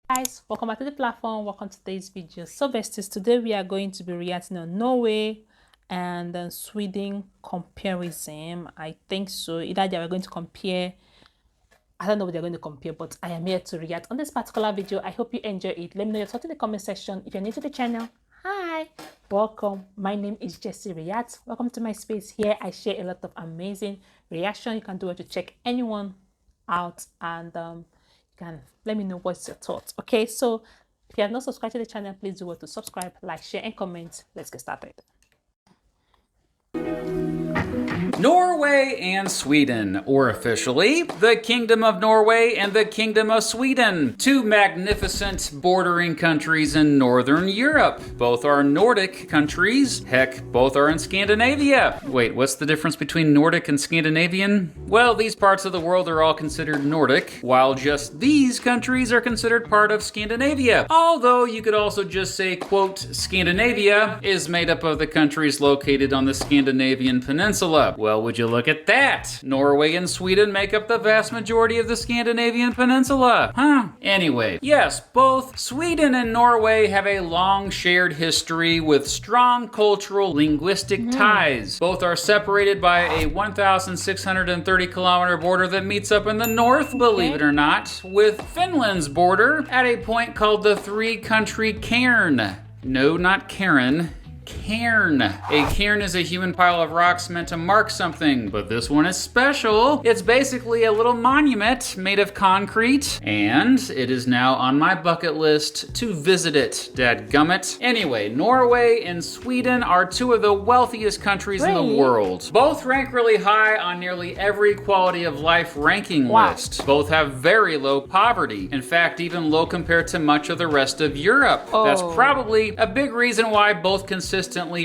Guys, welcome back to the platform. Welcome to today's video. So besties, today we are going to be reacting on Norway and then Sweden comparison. I think so. Either they are going to compare, I don't know what they're going to compare, but I am here to react on this particular video. I hope you enjoy it. Let me know your thoughts in the comment section. If you're new to the channel, hi, welcome. My name is Jessie React. Welcome to my space. Here I share a lot of amazing reaction. You can do it to check anyone out, and you can let me know what's your thoughts. Okay, so if you have not subscribed to the channel, please do what to subscribe, like, share, and comment. Let's get started. Norway and Sweden, or officially, the Kingdom of Norway and the Kingdom of Sweden, two magnificent bordering countries in Northern Europe. Both are Nordic countries. Heck, both are in Scandinavia. Wait, what's the difference between Nordic and Scandinavian? Well, these parts of the world are all considered Nordic, while just these countries are considered part of Scandinavia. Although you could also just say, quote, Scandinavia is made up of the countries located on the Scandinavian peninsula. Well, would you look at that? Norway and Sweden make up the vast majority of the Scandinavian peninsula. Huh? Anyway, yes, both Sweden and Norway have a long shared history with strong cultural linguistic ties. Both are separated by a 1,630 kilometer border that meets up in the north, believe it or not, with Finland's border at a point called the three-country cairn. No, not Karen. Cairn. A cairn is a human pile of rocks meant to mark something, but this one is special. It's basically a little monument made of concrete, and it is now on my bucket list to visit it, dadgummit. Anyway, Norway and Sweden are two of the wealthiest countries in the world. Both rank really high on nearly every quality of life ranking list. Both have very low poverty. In fact, even low compared to much of the rest of Europe. That's probably a big reason why both consistently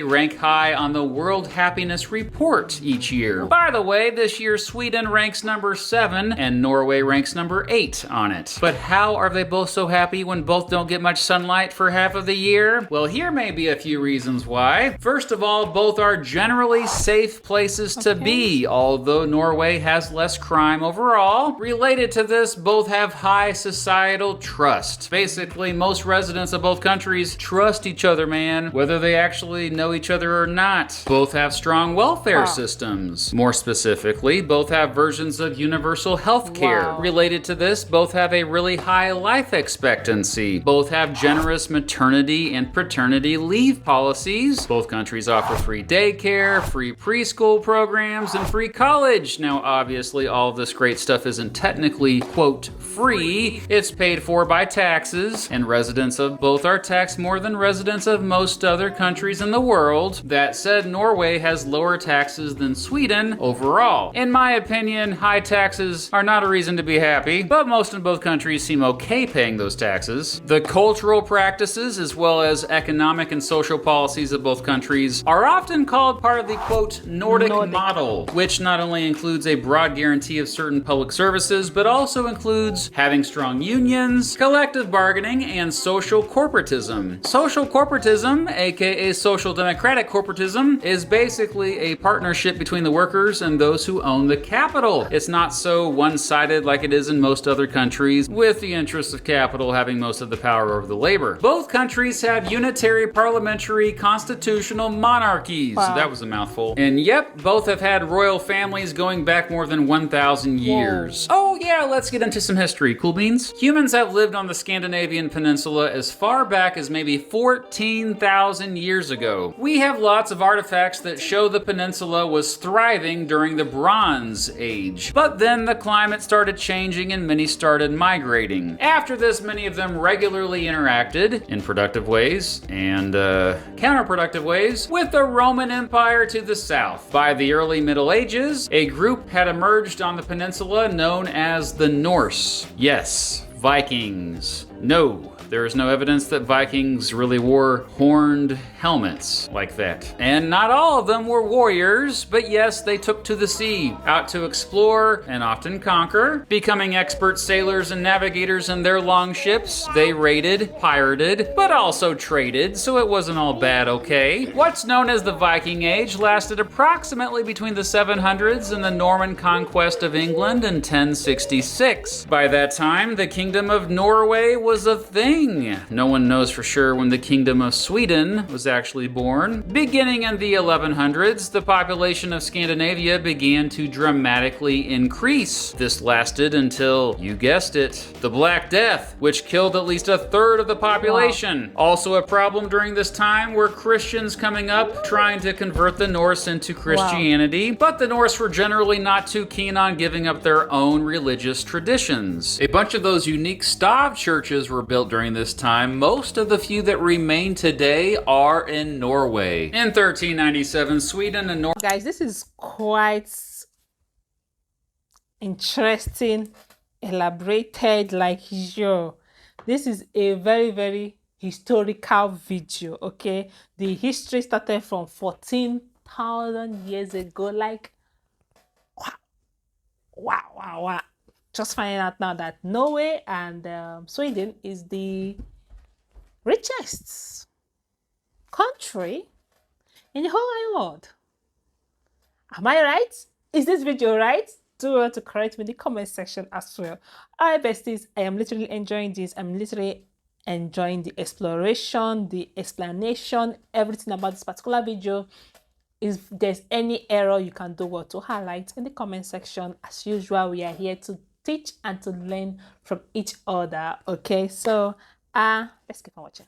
rank high on the World Happiness Report each year. By the way, this year Sweden ranks number 7 and Norway ranks number 8 on it. But how are they both so happy when both don't get much sunlight for half of the year? Well, here may be a few reasons why. First of all, both are generally safe places to be, although Norway has less crime overall. Related to this, both have high societal trust. Basically, most residents of both countries trust each other, man, whether they actually know each other or not. Both have strong welfare systems. More specifically, both have versions of universal health care. Related to this, both have a really high life expectancy. Both have generous maternity and paternity leave policies. Both countries offer free daycare, free preschool programs, and free college. Now, obviously, all of this great stuff isn't technically, quote, free. It's paid for by taxes, and residents of both are taxed more than residents of most other countries in the world. That said, Norway has lower taxes than Sweden overall. In my opinion, high taxes are not a reason to be happy, but most in both countries seem okay paying those taxes. The cultural practices, as well as economic and social policies of both countries, are often called part of the, quote, Nordic model, which not only includes a broad guarantee of certain public services, but also includes having strong unions, collective bargaining, and social corporatism. Social corporatism, aka social democratic corporatism, is basically a partnership between the workers and those who own the capital. It's not so one-sided like it is in most other countries, with the interests of capital having most of the power over the labor. Both countries have unitary parliamentary constitutional monarchies. That was a mouthful. And yep, both have had royal families going back more than 1,000 years. Oh yeah, let's get into some history. Cool beans? Humans have lived on the Scandinavian peninsula as far back as maybe 14,000 years ago. We have lots of artifacts that show the peninsula was thriving during the Bronze Age. But then the climate started changing and many started migrating. After this, many of them regularly interacted, in productive ways and counterproductive ways, with the Roman Empire to the south. By the early Middle Ages, a group had emerged on the peninsula known as the Norse. Yes, Vikings. No, There is no evidence that Vikings really wore horned helmets like that. And not all of them were warriors, but yes, they took to the sea, out to explore and often conquer, becoming expert sailors and navigators in their long ships. They raided, pirated, but also traded, so it wasn't all bad, okay? What's known as the Viking Age lasted approximately between the 700s and the Norman conquest of England in 1066. By that time, the Kingdom of Norway was a thing. No one knows for sure when the Kingdom of Sweden was actually born. Beginning in the 1100s, the population of Scandinavia began to dramatically increase. This lasted until, you guessed it, the Black Death, which killed at least a third of the population. Wow. Also a problem during this time were Christians coming up trying to convert the Norse into Christianity, but the Norse were generally not too keen on giving up their own religious traditions. A bunch of those unique Stav churches were built during this time. Most of the few that remain today are in Norway. In 1397, Sweden and Norway. Guys, this is quite interesting, elaborated, like, yo, this is a very, very historical video, okay? The history started from 14,000 years ago, like, wow. Just finding out now that Norway and Sweden is the richest country in the whole wide world. Am I right? Is this video right? Do want to correct me in the comment section as well. Alright, besties, I am literally enjoying this. I'm literally enjoying the exploration, the explanation, everything about this particular video. If there's any error, you can do what to highlight in the comment section. As usual, we are here to teach and to learn from each other. Okay, so let's keep on watching.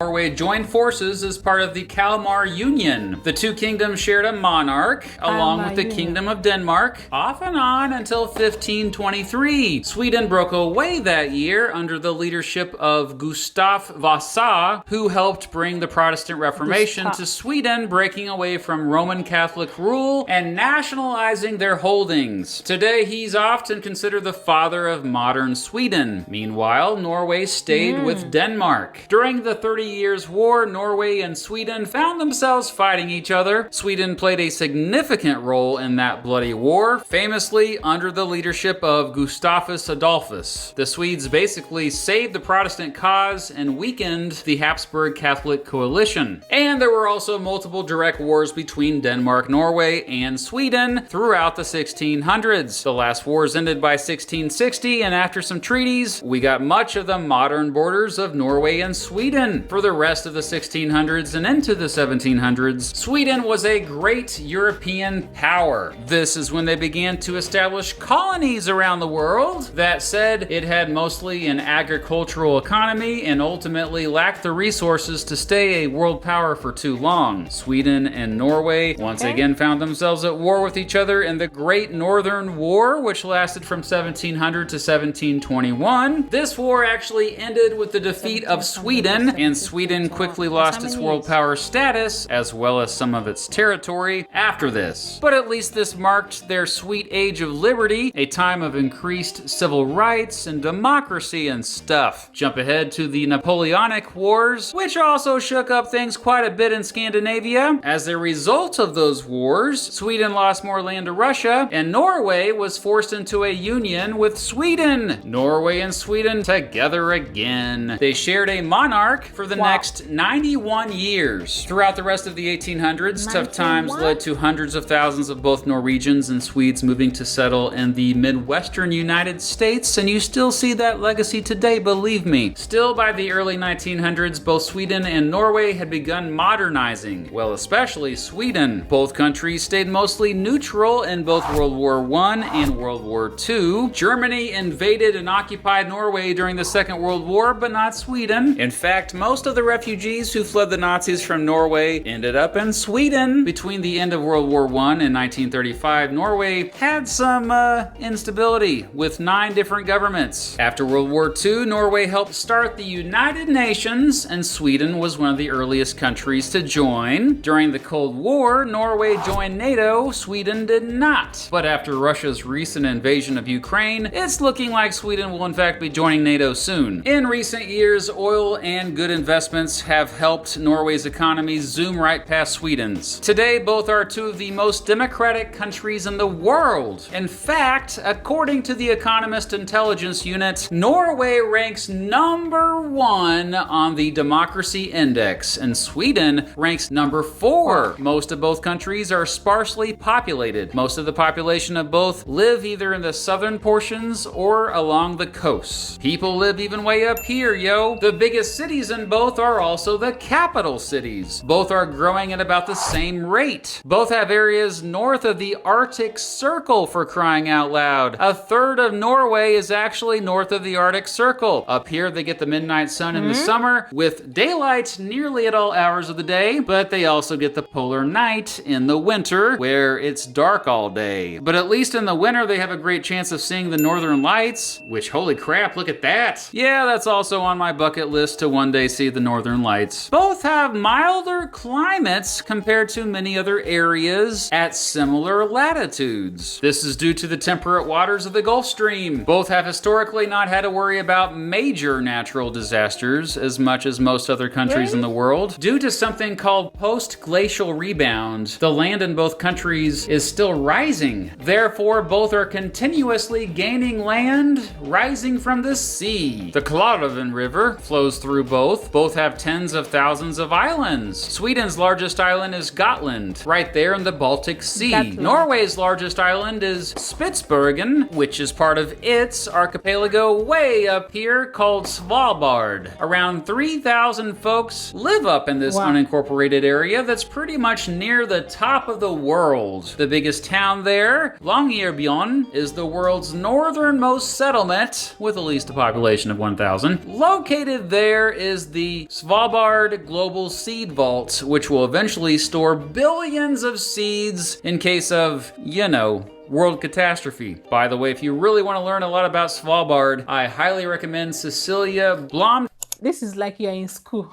Norway joined forces as part of the Kalmar Union. The two kingdoms shared a monarch, along with the Kingdom of Denmark, off and on until 1523. Sweden broke away that year under the leadership of Gustav Vasa, who helped bring the Protestant Reformation to Sweden, breaking away from Roman Catholic rule and nationalizing their holdings. Today, he's often considered the father of modern Sweden. Meanwhile, Norway stayed with Denmark. During the 30 Years' War, Norway and Sweden found themselves fighting each other. Sweden played a significant role in that bloody war, famously under the leadership of Gustavus Adolphus. The Swedes basically saved the Protestant cause and weakened the Habsburg Catholic coalition. And there were also multiple direct wars between Denmark, Norway, and Sweden throughout the 1600s. The last wars ended by 1660, and after some treaties, we got much of the modern borders of Norway and Sweden. For the rest of the 1600s and into the 1700s, Sweden was a great European power. This is when they began to establish colonies around the world. That said, it had mostly an agricultural economy and ultimately lacked the resources to stay a world power for too long. Sweden and Norway once again found themselves at war with each other in the Great Northern War, which lasted from 1700 to 1721. This war actually ended with the defeat of Sweden, and Sweden quickly lost its world power status, as well as some of its territory, after this. But at least this marked their sweet age of liberty, a time of increased civil rights and democracy and stuff. Jump ahead to the Napoleonic Wars, which also shook up things quite a bit in Scandinavia. As a result of those wars, Sweden lost more land to Russia, and Norway was forced into a union with Sweden. Norway and Sweden together again. They shared a monarch for the next 91 years. Throughout the rest of the 1800s, tough times led to hundreds of thousands of both Norwegians and Swedes moving to settle in the Midwestern United States, and you still see that legacy today, believe me. Still, by the early 1900s, both Sweden and Norway had begun modernizing. Well, especially Sweden. Both countries stayed mostly neutral in both World War I and World War II. Germany invaded and occupied Norway during the Second World War, but not Sweden. In fact, most Most of the refugees who fled the Nazis from Norway ended up in Sweden. Between the end of World War I and 1935, Norway had some instability with 9 different governments. After World War II, Norway helped start the United Nations, and Sweden was one of the earliest countries to join. During the Cold War, Norway joined NATO, Sweden did not. But after Russia's recent invasion of Ukraine, it's looking like Sweden will in fact be joining NATO soon. In recent years, oil and good investments have helped Norway's economy zoom right past Sweden's. Today, both are 2 of the most democratic countries in the world. In fact, according to the Economist Intelligence Unit, Norway ranks number 1 on the Democracy Index, and Sweden ranks number 4. Most of both countries are sparsely populated. Most of the population of both live either in the southern portions or along the coasts. People live even way up here, yo. The biggest cities in both are also the capital cities. Both are growing at about the same rate. Both have areas north of the Arctic Circle, for crying out loud. A third of Norway is actually north of the Arctic Circle. Up here, they get the midnight sun in the summer with daylight nearly at all hours of the day, but they also get the polar night in the winter where it's dark all day. But at least in the winter, they have a great chance of seeing the northern lights, which, holy crap, look at that. Yeah, that's also on my bucket list to one day see the northern lights. Both have milder climates compared to many other areas at similar latitudes. This is due to the temperate waters of the Gulf Stream. Both have historically not had to worry about major natural disasters as much as most other countries in the world. Due to something called post-glacial rebound, the land in both countries is still rising. Therefore, both are continuously gaining land rising from the sea. The Klarälven River flows through both. Both have tens of thousands of islands. Sweden's largest island is Gotland, right there in the Baltic Sea. Norway's largest island is Spitsbergen, which is part of its archipelago way up here called Svalbard. Around 3,000 folks live up in this unincorporated area that's pretty much near the top of the world. The biggest town there, Longyearbyen, is the world's northernmost settlement with at least a population of 1,000. Located there is the Svalbard Global Seed Vault, which will eventually store billions of seeds in case of, you know, world catastrophe. By the way, if you really want to learn a lot about Svalbard, I highly recommend Cecilia Blom. This is like you're in school,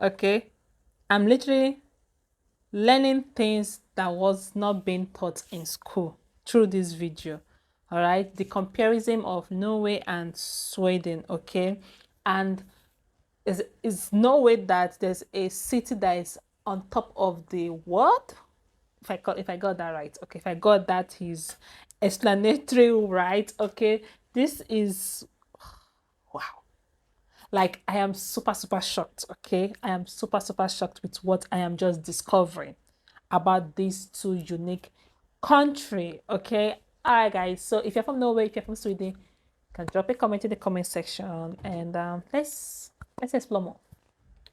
okay? I'm literally learning things that was not being taught in school through this video. All right, the comparison of Norway and Sweden, okay? And is Norway that there's a city that is on top of the world? If I got that right, okay, if I got that his explanatory right, okay, this is wow. Like, I am super shocked, okay? I am super shocked with what I am just discovering about these 2 unique countries, okay? All right, guys, so if you're from Norway, if you're from Sweden, you can drop a comment in the comment section, and let's explore more.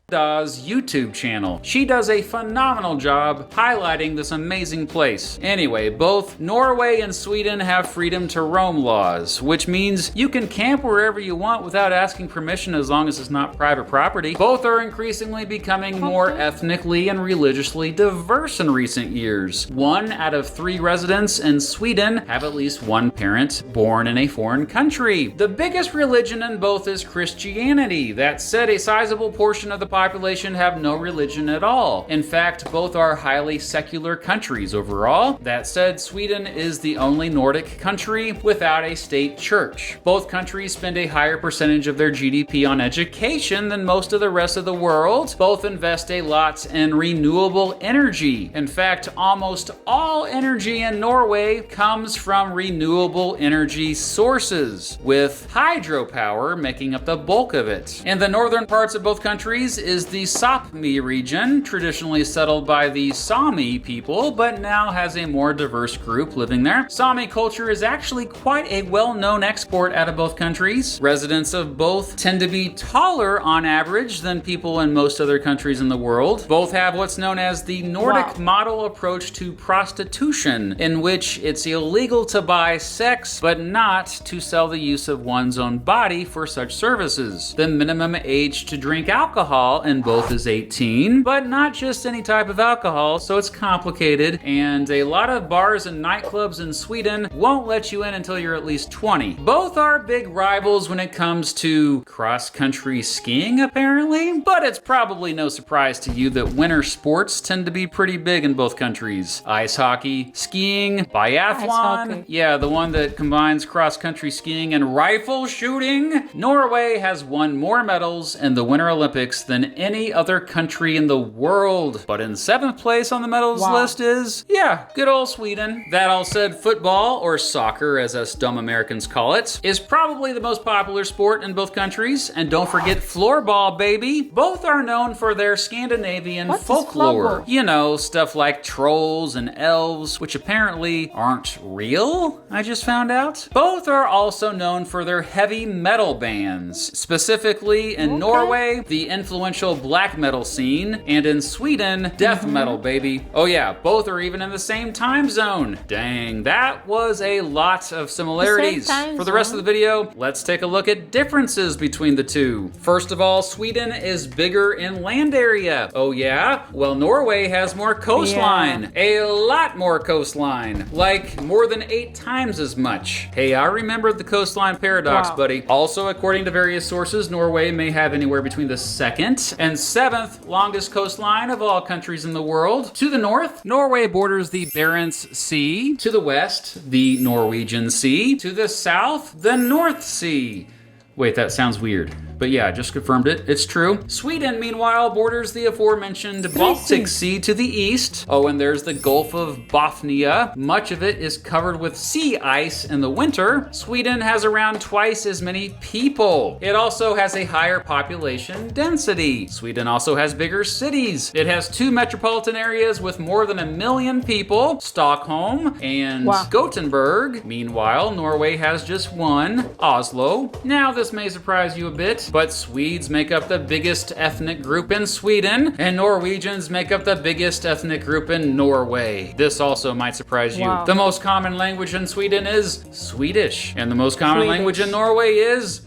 Da's YouTube channel. She does a phenomenal job highlighting this amazing place. Anyway, both Norway and Sweden have freedom to roam laws, which means you can camp wherever you want without asking permission as long as it's not private property. Both are increasingly becoming more ethnically and religiously diverse in recent years. 1 out of 3 residents in Sweden have at least one parent born in a foreign country. The biggest religion in both is Christianity. That said, a sizable portion of the population have no religion at all. In fact, both are highly secular countries overall. That said, Sweden is the only Nordic country without a state church. Both countries spend a higher percentage of their GDP on education than most of the rest of the world. Both invest a lot in renewable energy. In fact, almost all energy in Norway comes from renewable energy sources, with hydropower making up the bulk of it. In the northern parts of both countries, is the Sapmi region, traditionally settled by the Sami people, but now has a more diverse group living there. Sami culture is actually quite a well-known export out of both countries. Residents of both tend to be taller on average than people in most other countries in the world. Both have what's known as the Nordic model approach to prostitution, in which it's illegal to buy sex, but not to sell the use of one's own body for such services. The minimum age to drink alcohol in both is 18, but not just any type of alcohol, so it's complicated, and a lot of bars and nightclubs in Sweden won't let you in until you're at least 20. Both are big rivals when it comes to cross-country skiing, apparently, but it's probably no surprise to you that winter sports tend to be pretty big in both countries. Ice hockey, skiing, biathlon, yeah, the one that combines cross-country skiing and rifle shooting. Norway has won more medals in the Winter Olympics than any other country in the world. But in 7th place on the medals list is, yeah, good old Sweden. That all said, football, or soccer as us dumb Americans call it, is probably the most popular sport in both countries. And don't forget floorball, baby. Both are known for their Scandinavian folklore. You know, stuff like trolls and elves, which apparently aren't real, I just found out. Both are also known for their heavy metal bands, specifically in Norway, the influential black metal scene, and in Sweden, death metal, baby. Oh yeah, both are even in the same time zone. Dang, that was a lot of similarities. For the rest of the video, let's take a look at differences between the two. First of all, Sweden is bigger in land area. Oh yeah? Well, Norway has more coastline. A lot more coastline. Like more than 8 times as much. Hey, I remembered the coastline paradox, buddy. Also, according to various sources, Norway may have anywhere between the 2nd and 7th longest coastline of all countries in the world. To the north, Norway borders the Barents Sea. To the west, the Norwegian Sea. To the south, the North Sea. Wait, that sounds weird. But yeah, I just confirmed it. It's true. Sweden, meanwhile, borders the aforementioned Baltic Sea to the east. Oh, and there's the Gulf of Bothnia. Much of it is covered with sea ice in the winter. Sweden has around twice as many people. It also has a higher population density. Sweden also has bigger cities. It has 2 metropolitan areas with more than 1 million people, Stockholm and Gothenburg. Meanwhile, Norway has just one, Oslo. Now, this may surprise you a bit, but Swedes make up the biggest ethnic group in Sweden, and Norwegians make up the biggest ethnic group in Norway. This also might surprise you. The most common language in Sweden is Swedish, and the most common language in Norway is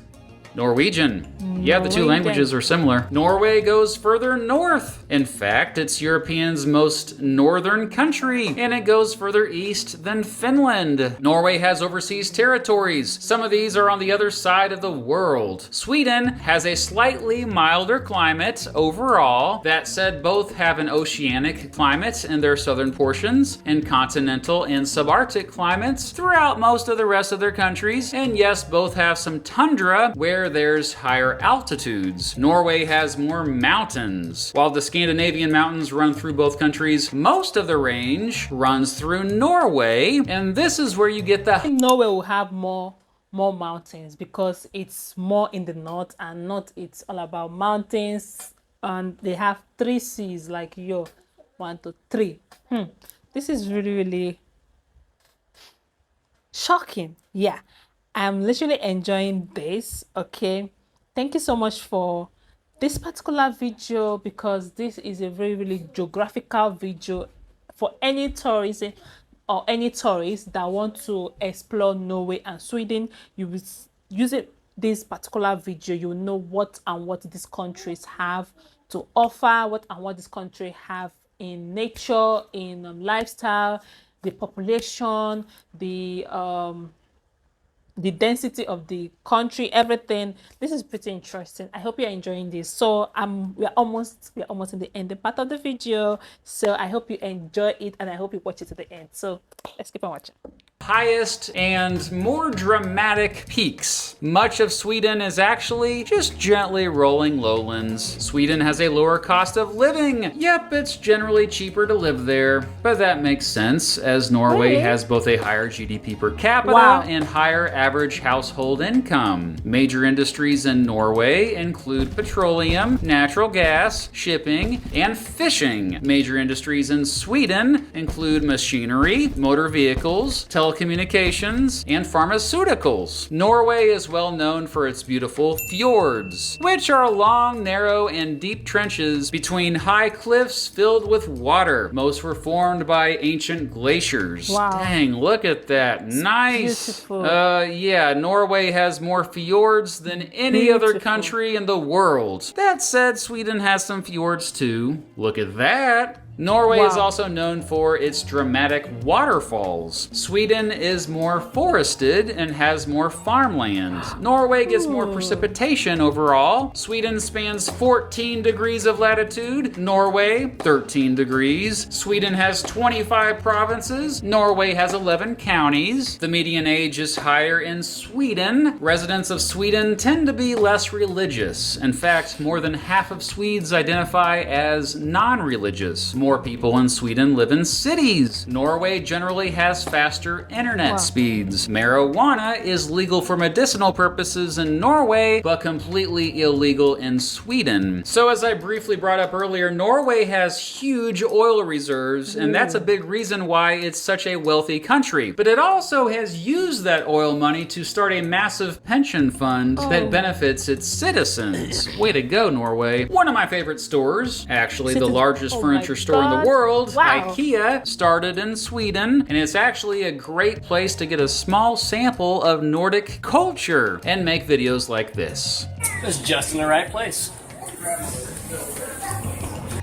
Norwegian. Yeah, the 2 languages are similar. Norway goes further north. In fact, it's Europe's most northern country, and it goes further east than Finland. Norway has overseas territories. Some of these are on the other side of the world. Sweden has a slightly milder climate overall. That said, both have an oceanic climate in their southern portions, and continental and subarctic climates throughout most of the rest of their countries. And yes, both have some tundra where there's higher altitudes. Norway has more mountains. While the Scandinavian mountains run through both countries, most of the range runs through Norway, and this is where you get the... Norway will have more mountains because it's more in the north, and north it's all about mountains, and they have 3 seas like yo 1 to 3. This is really shocking. Yeah, I'm literally enjoying this. Okay, thank you so much for this particular video, because this is a really geographical video for any tourism or any tourists that want to explore Norway and Sweden. You will use this particular video, you will know what these countries have to offer, what this country have in nature, in lifestyle, the population, the density of the country, everything. This is pretty interesting. I hope you're enjoying this. So we're almost in the ending part of the video, so I hope you enjoy it, and I hope you watch it to the end. So let's keep on watching. highest and more dramatic peaks. Much of Sweden is actually just gently rolling lowlands. Sweden has a lower cost of living. Yep, it's generally cheaper to live there, but that makes sense as Norway Really? has both a higher GDP per capita Wow. and higher average household income. Major industries in Norway include petroleum, natural gas, shipping, and fishing. Major industries in Sweden include machinery, motor vehicles, telecommunications, and pharmaceuticals. Norway is well known for its beautiful fjords, which are long, narrow, and deep trenches between high cliffs filled with water. Most were formed by ancient glaciers. Wow. Dang, look at that. Nice. beautiful. Yeah, Norway has more fjords than any other Beautiful. country in the world. That said, Sweden has some fjords too. Look at that. Norway is Wow. also known for its dramatic waterfalls. Sweden is more forested and has more farmland. Norway gets more precipitation overall. Sweden spans 14 degrees of latitude, Norway 13 degrees. Sweden has 25 provinces, Norway has 11 counties. The median age is higher in Sweden. Residents of Sweden tend to be less religious. In fact, more than half of Swedes identify as non-religious. More people in Sweden live in cities. Norway generally has faster internet speeds. Marijuana is legal for medicinal purposes in Norway, but completely illegal in Sweden. So as I briefly brought up earlier, Norway has huge oil reserves, and that's a big reason why it's such a wealthy country. But it also has used that oil money to start a massive pension fund that benefits its citizens. Way to go, Norway. One of my favorite stores, actually the largest furniture store in the world, Wow. IKEA, started in Sweden, and it's actually a great place to get a small sample of Nordic culture and make videos like this. It's just in the right place.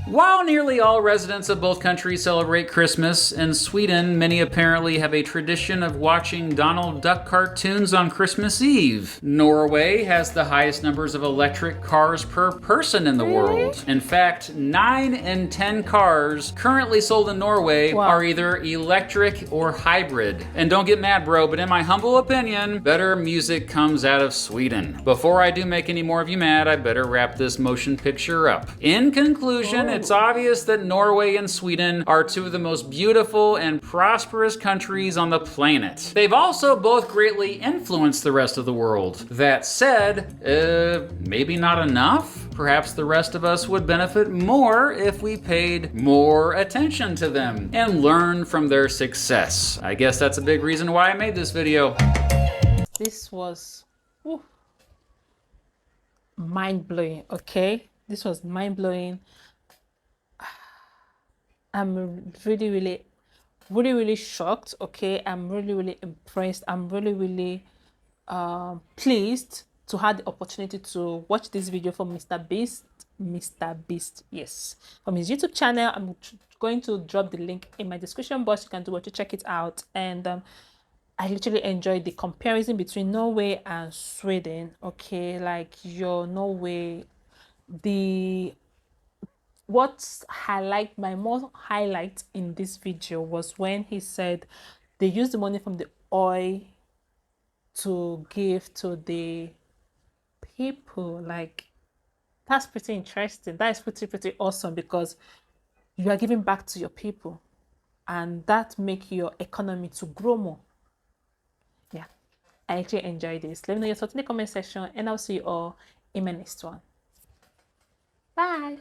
While nearly all residents of both countries celebrate Christmas, in Sweden, many apparently have a tradition of watching Donald Duck cartoons on Christmas Eve. Norway has the highest numbers of electric cars per person in the world. In fact, 9 in 10 cars currently sold in Norway are either electric or hybrid. And don't get mad, bro, but in my humble opinion, better music comes out of Sweden. Before I do make any more of you mad, I better wrap this motion picture up. In conclusion, it's obvious that Norway and Sweden are two of the most beautiful and prosperous countries on the planet. They've also both greatly influenced the rest of the world. That said, maybe not enough? Perhaps the rest of us would benefit more if we paid more attention to them and learned from their success. I guess that's a big reason why I made this video. This was mind-blowing, okay? This was mind-blowing. I'm really shocked, okay? I'm really impressed. I'm really pleased to have the opportunity to watch this video from Mr. Beast, yes, from his YouTube channel. I'm going to drop the link in my description box. You can do what to check it out. And I literally enjoyed the comparison between Norway and Sweden, okay? Like your Norway, my most highlight in this video was when he said they use the money from the oil to give to the people. Like, that's pretty interesting. That is pretty awesome, because you are giving back to your people, and that make your economy to grow more. Yeah, I actually enjoyed this. Let me know your thoughts in the comment section, and I'll see you all in my next one. Bye.